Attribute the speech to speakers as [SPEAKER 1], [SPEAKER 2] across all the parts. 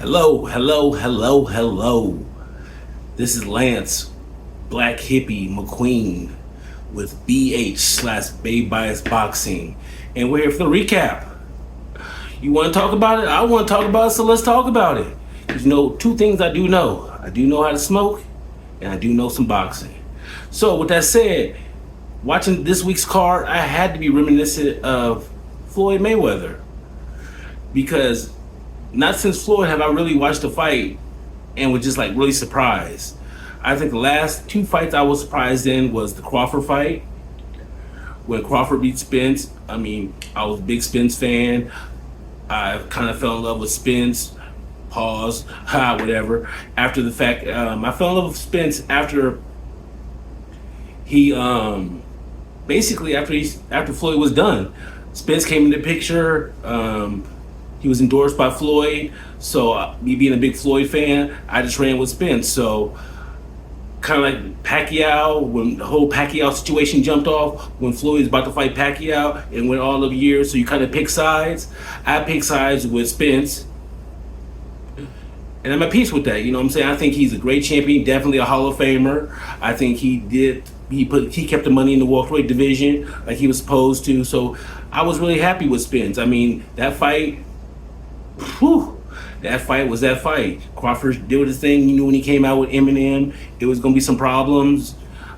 [SPEAKER 1] Hello, hello, hello, hello. This is Lance, Black Hippie McQueen with BH/Bay Bias Boxing. And we're here for the recap. You want to talk about it? I want to talk about it, so let's talk about it. You know, two things I do know. I do know how to smoke, and I do know some boxing. So with that said, watching this week's card, I had to be reminiscent of Floyd Mayweather. Because not since Floyd have I really watched a fight and was just like really surprised. I think the last two fights I was surprised in was the Crawford fight. When Crawford beat Spence, I was a big Spence fan. I kind of fell in love with Spence. Pause, whatever. After the fact, I fell in love with Spence after he, basically after Floyd was done. Spence came in the picture. He was endorsed by Floyd, so me being a big Floyd fan, I just ran with Spence. So kind of like Pacquiao, when the whole Pacquiao situation jumped off, when Floyd was about to fight Pacquiao and went all of years, so you kind of pick sides. I pick sides with Spence, and I'm at peace with that. You know what I'm saying? I think he's a great champion, definitely a Hall of Famer. I think he kept the money in the welterweight division like he was supposed to. So I was really happy with Spence. That fight. That fight was that fight. Crawford did his thing. You knew when he came out with Eminem, it was going to be some problems.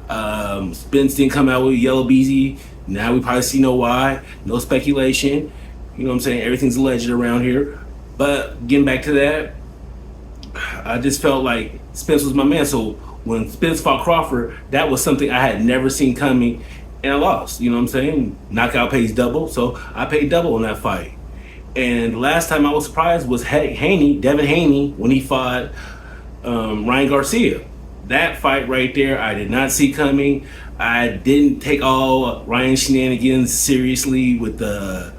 [SPEAKER 1] Spence didn't come out with Yellow Beezy. Now we probably see why. No speculation. You know what I'm saying? Everything's alleged around here. But getting back to that, I just felt like Spence was my man. So when Spence fought Crawford, that was something I had never seen coming, and I lost. You know what I'm saying? Knockout pays double, so I paid double on that fight. And the last time I was surprised was Devin Haney, when he fought Ryan Garcia. That fight right there, I did not see coming. I didn't take all Ryan shenanigans seriously with the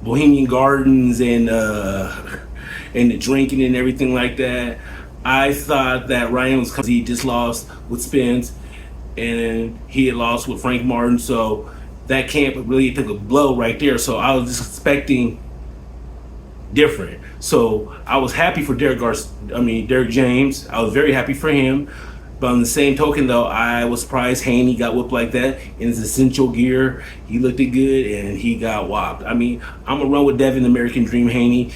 [SPEAKER 1] Bohemian Gardens and the drinking and everything like that. I thought that Ryan was because he just lost with Spence, and he had lost with Frank Martin, so that camp really took a blow right there. So I was just expecting different. So I was happy for Derek James. I was very happy for him. But on the same token, though, I was surprised Haney got whooped like that in his essential gear. He looked good, and he got whopped. I'm gonna run with Devin, American Dream Haney,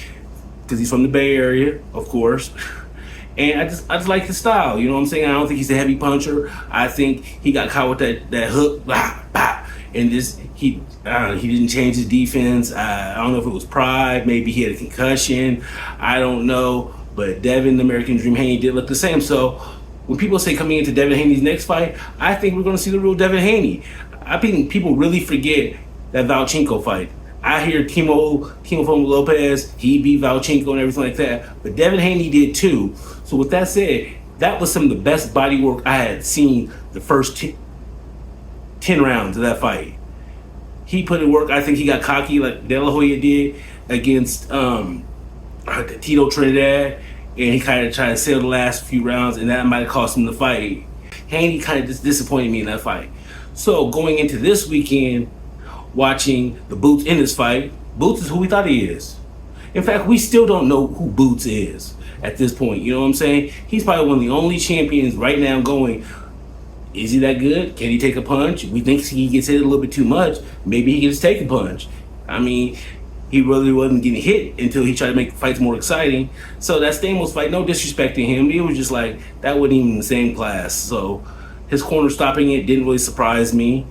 [SPEAKER 1] because he's from the Bay Area, of course. And I just like his style. You know what I'm saying? I don't think he's a heavy puncher. I think he got caught with that hook, and he didn't change his defense. I don't know if it was pride. Maybe he had a concussion. I don't know. But Devin, the American Dream Haney, did look the same. So when people say coming into Devin Haney's next fight, I think we're going to see the real Devin Haney. I think people really forget that Valchenko fight. I hear Timo Lopez, he beat Valchenko and everything like that. But Devin Haney did too. So with that said, that was some of the best body work I had seen the first 10 rounds of that fight. He put in work. I think he got cocky like De La Hoya did against Tito Trinidad, and he kind of tried to sell the last few rounds, and that might have cost him the fight. Haney kind of just disappointed me in that fight. So going into this weekend, watching the Boots Ennis fight, Boots is who we thought he is. In fact, we still don't know who Boots is at this point. You know what I'm saying? He's probably one of the only champions right now going, is he that good? Can he take a punch? We think he gets hit a little bit too much. Maybe he can just take a punch. He really wasn't getting hit until he tried to make fights more exciting. So that Stamos fight, no disrespecting him, it was just like, that wasn't even in the same class. So his corner stopping it didn't really surprise me.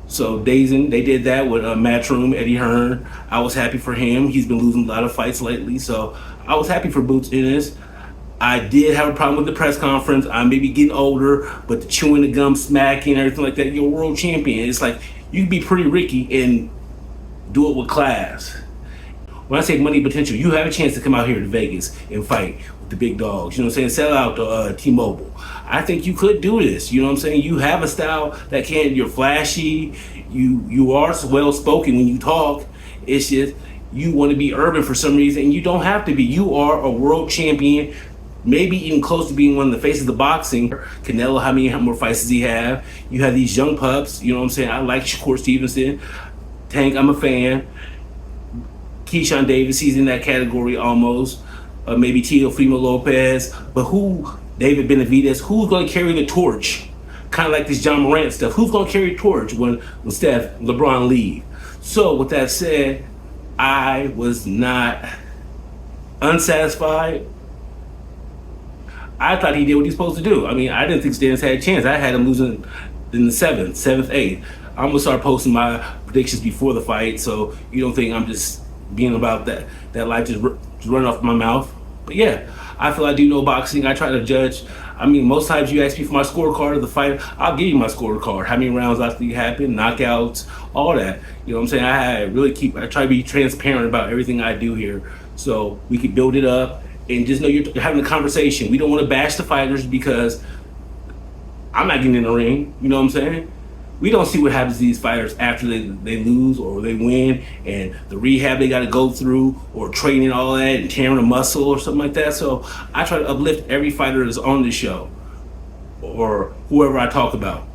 [SPEAKER 1] So Dazn, they did that with Matchroom, Eddie Hearn. I was happy for him. He's been losing a lot of fights lately, so I was happy for Boots Ennis. I did have a problem with the press conference. I may be getting older, but the chewing the gum, smacking, everything like that, you're a world champion. It's like, you can be pretty Ricky and do it with class. When I say money potential, you have a chance to come out here to Vegas and fight with the big dogs. You know what I'm saying? Sell out to T-Mobile. I think you could do this. You know what I'm saying? You have a style that you're flashy. You are well spoken when you talk. It's just you want to be urban for some reason, and you don't have to be. You are a world champion, maybe even close to being one of the faces of boxing. Canelo, how many more fights does he have? You have these young pups. You know what I'm saying? I like Shakur Stevenson. Tank, I'm a fan. Keyshawn Davis, he's in that category almost. maybe Teofimo Lopez, but who, David Benavidez, who's going to carry the torch? Kind of like this John Morant stuff. Who's going to carry the torch when Steph, LeBron leave? So with that said, I was not unsatisfied. I thought he did what he's supposed to do. I mean, I didn't think Stannis had a chance. I had him losing in the seventh, eighth. I'm gonna start posting my predictions before the fight, so you don't think I'm just being about that life just run off my mouth. But yeah, I feel I do know boxing. I try to judge. I mean, most times you ask me for my scorecard of the fight, I'll give you my scorecard. How many rounds I think happen, knockouts, all that. You know what I'm saying? I try to be transparent about everything I do here, so we can build it up and just know you're having a conversation. We don't want to bash the fighters because I'm not getting in the ring. You know what I'm saying? We don't see what happens to these fighters after they lose or they win, and the rehab they got to go through, or training, all that, and tearing a muscle or something like that. So I try to uplift every fighter that's on the show or whoever I talk about.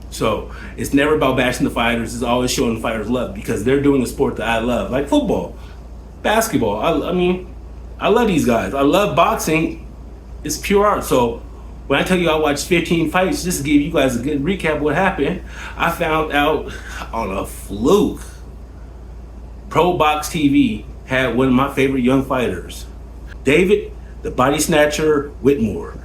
[SPEAKER 1] So it's never about bashing the fighters. It's always showing the fighters love because they're doing the sport that I love, like football, basketball. I mean, I love these guys. I love boxing. It's pure art. So when I tell you I watched 15 fights, just to give you guys a good recap of what happened, I found out on a fluke. Proboxtv had one of my favorite young fighters, David, the Body Snatcher Whitmore.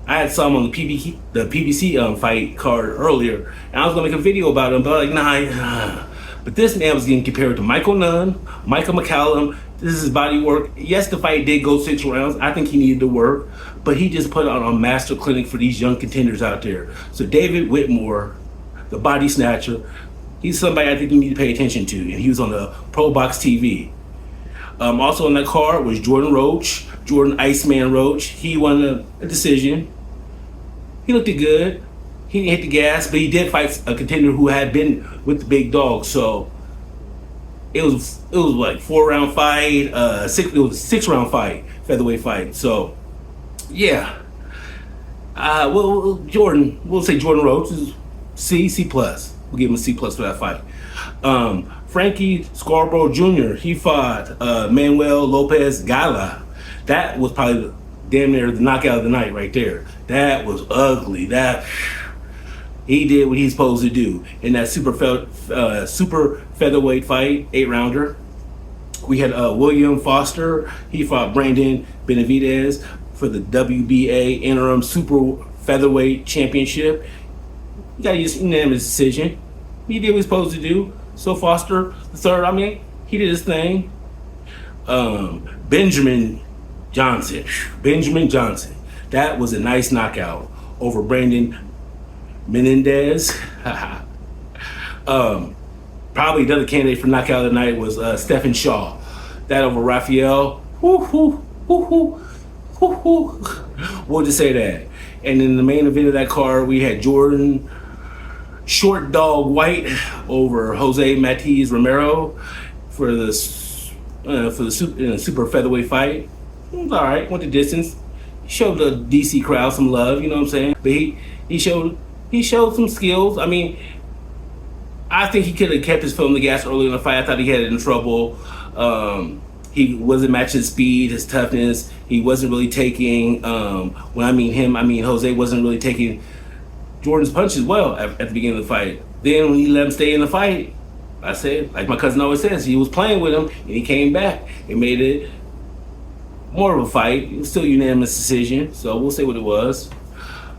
[SPEAKER 1] I had saw him on the PBC fight card earlier, and I was gonna make a video about him, but I was like, nah. But this man was getting compared to Michael Nunn, Michael McCallum. This is his body work. Yes, the fight did go 6 rounds. I think he needed to work, but he just put on a master clinic for these young contenders out there. So David Whitmore, the Body Snatcher, he's somebody I think you need to pay attention to, and he was on the Proboxtv. Also on that card was Jordan Iceman Roach. He won a decision. He looked good. He didn't hit the gas, but he did fight a contender who had been with the big dog. So it was like 4-round fight. It was a 6-round fight, featherweight fight. So yeah. Well, we'll say Jordan Roach is C plus. We'll give him a C plus for that fight. Frankie Scarborough Jr., he fought Manuel Lopez Gala. That was probably damn near the knockout of the night right there. That was ugly. He did what he's supposed to do in that super featherweight fight, 8-rounder. We had William Foster. He fought Brandon Benavidez for the WBA interim super featherweight championship. You got to use unanimous decision. He did what he's supposed to do. So Foster, the third, I mean, he did his thing. Benjamin Johnson. That was a nice knockout over Brandon Menendez. Probably the other candidate for knockout of the night was Stephen Shaw. That over Raphael. We'll just say that. And in the main event of that card, we had Jordan Short Dog White over Jose Matiz Romero for the super featherweight fight. It was all right. Went the distance. Showed the DC crowd some love. You know what I'm saying? But he showed some skills. I mean, I think he could have kept his foot on the gas early in the fight. I thought he had it in trouble. He wasn't matching his speed, his toughness. He wasn't really taking. When I mean him, I mean Jose wasn't really taking Jordan's punches well at the beginning of the fight. Then when he let him stay in the fight, I said, like my cousin always says, he was playing with him and he came back and made it more of a fight. It was still a unanimous decision, so we'll say what it was.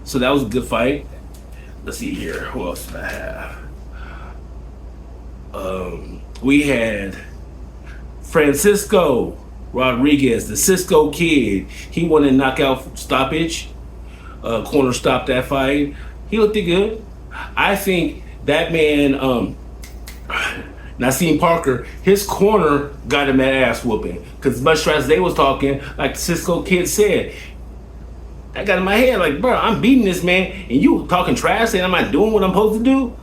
[SPEAKER 1] So that was a good fight. Let's see here. Who else did I have? We had Francisco Rodriguez, the Cisco Kid. He won a knockout stoppage. Corner stopped that fight. He looked good. I think that man, Nassim Parker, his corner got him that ass whooping. Because as much as they was talking, like the Cisco Kid said, I got in my head like, bro, I'm beating this man, and you talking trash saying I'm not doing what I'm supposed to do?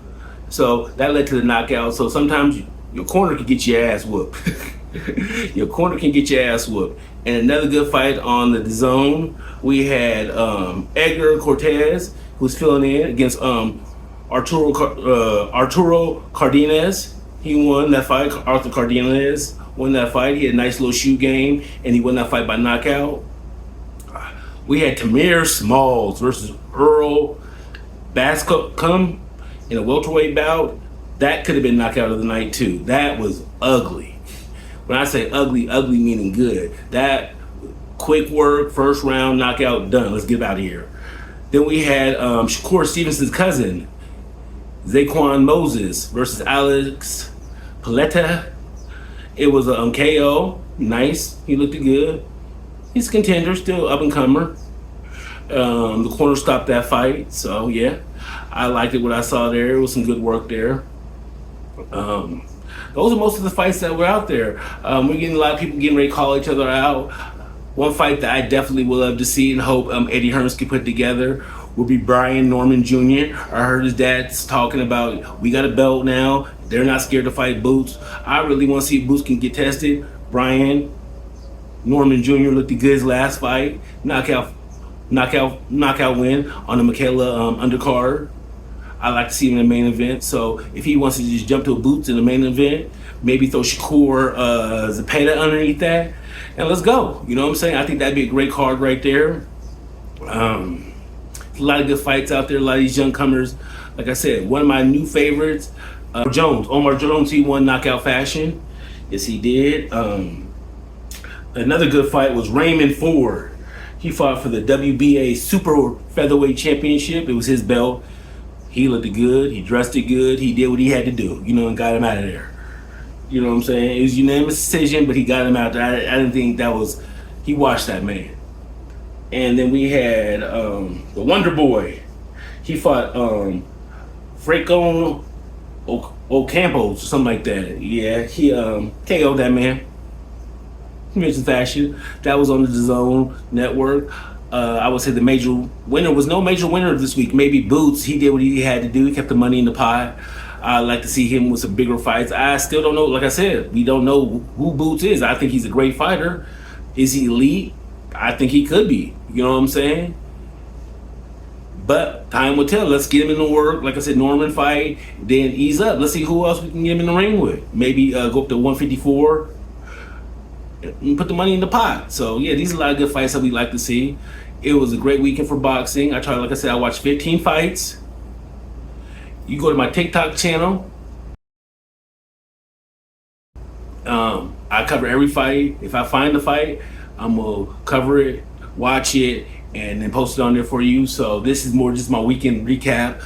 [SPEAKER 1] So that led to the knockout. So sometimes your corner can get your ass whooped. Your corner can get your ass whooped. And another good fight on the Dazn, we had Edgar Cortez, who's filling in against Arturo Cardenas. He won that fight. Arthur Cardenas won that fight. He had a nice little shoot game, and he won that fight by knockout. We had Tamir Smalls versus Earl Bascom in a welterweight bout. That could have been knockout of the night too. That was ugly. When I say ugly, ugly meaning good. That quick work, first round, knockout, done. Let's get out of here. Then we had Shakur Stevenson's cousin, Zaquan Moses versus Alex Paletta. It was a KO. Nice. He looked good. He's a contender, still up and comer. The corner stopped that fight, so yeah, I liked it. What I saw there, it was some good work there. Those are most of the fights that were out there. We're getting a lot of people getting ready to call each other out. One fight that I definitely would love to see and hope Eddie Hearns can put together would be Brian Norman Jr. I heard his dad's talking about, we got a belt now. They're not scared to fight Boots. I really want to see if Boots can get tested. Brian Norman Jr. looked good his last fight. Knockout win on the Michaela undercard. I like to see him in the main event. So if he wants to just jump to a Boots in the main event, maybe throw Shakur Zapata underneath that, and let's go. You know what I'm saying? I think that'd be a great card right there. A lot of good fights out there. A lot of these young comers. Like I said, one of my new favorites, Omar Jones. He won knockout fashion. Yes, he did. Another good fight was Raymond Ford. He fought for the WBA Super Featherweight Championship. It was his belt. He looked good. He dressed it good. He did what he had to do, and got him out of there. You know what I'm saying? It was a unanimous decision, but he got him out there. I didn't think that was... He watched that man. And then we had the Wonder Boy. He fought Franco Ocampos or something like that. Yeah, he KO'd that man. Convention fashion. That was on the Dazn network. I would say the major winner was no major winner this week. Maybe Boots. He did what he had to do. He kept the money in the pot. I'd like to see him with some bigger fights. I still don't know. Like I said, we don't know who Boots is. I think he's a great fighter. Is he elite? I think he could be. You know what I'm saying? But time will tell. Let's get him in the work. Like I said, Norman fight. Then ease up. Let's see who else we can get him in the ring with. Maybe go up to 154. And put the money in the pot. So yeah, these are a lot of good fights that we like to see. It was a great weekend for boxing. I watched 15 fights. You go to my TikTok channel. I cover every fight. If I find a fight, I'm gonna cover it, watch it, and then post it on there for you. So this is more just my weekend recap.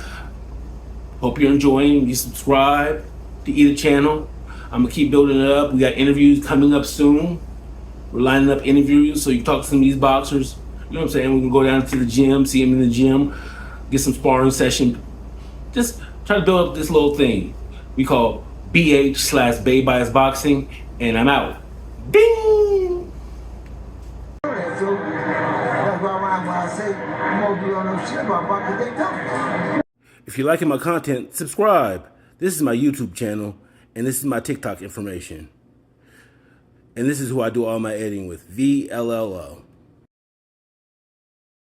[SPEAKER 1] Hope you're enjoying. You subscribe to either channel. I'm gonna keep building it up. We got interviews coming up soon. We're lining up interviews so you can talk to some of these boxers. You know what I'm saying? We can go down to the gym, see them in the gym, get some sparring session. Just try to build up this little thing we call BH/Bay Bias Boxing, and I'm out. Ding!
[SPEAKER 2] That's why I say I'm gonna be on no shit about boxing. They don't.
[SPEAKER 1] If you're liking my content, subscribe. This is my YouTube channel, and this is my TikTok information. And this is who I do all my editing with, VLLO.